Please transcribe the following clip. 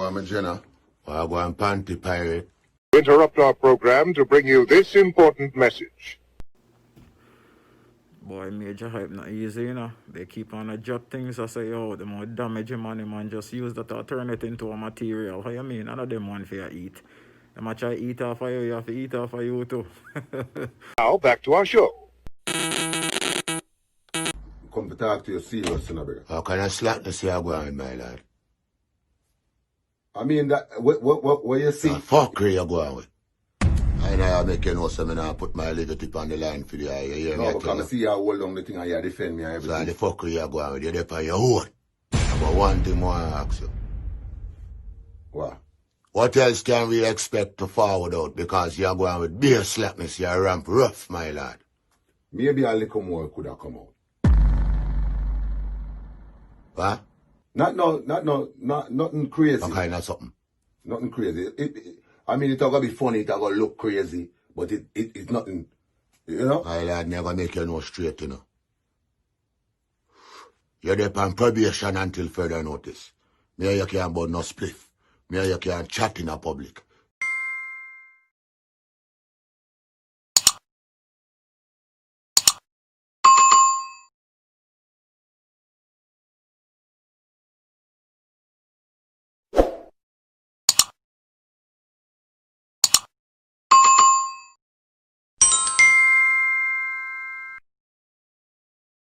Wagwan Jenna. Wagwan Panty Pirate. Interrupt our program to bring you this important message. Boy, Major hype not easy, you know. They keep on drop things. I say, yo, the more damaging money, man, just use that to turn it into a material. How you mean? I know them one for you eat. Them a try eat off of you, you have to eat off of you too. Now, back to our show. Come to talk to you serious, you know, brother. How can I slap the Wagwan, my lad? I mean, that, what you see? Fuck where you going with? I know make you know something I put my little tip on the line for the eye. You No, because I see you hold on the thing and you defend me and everything. So the fuck where you going with? You're there for your own. But one thing more I ask you. What? What else can we expect to forward out? Because you're going with beer slapness, you're ramp rough, my lad. Maybe a little more could have come out. What? Nothing crazy. Some kind of something. Nothing crazy. I mean, it's gonna be funny, it's gonna look crazy, but it's nothing, you know? My lad never make you know straight, you know. You're there on probation until further notice. Me and you can't burn no spliff. Me and you can't chat in the public.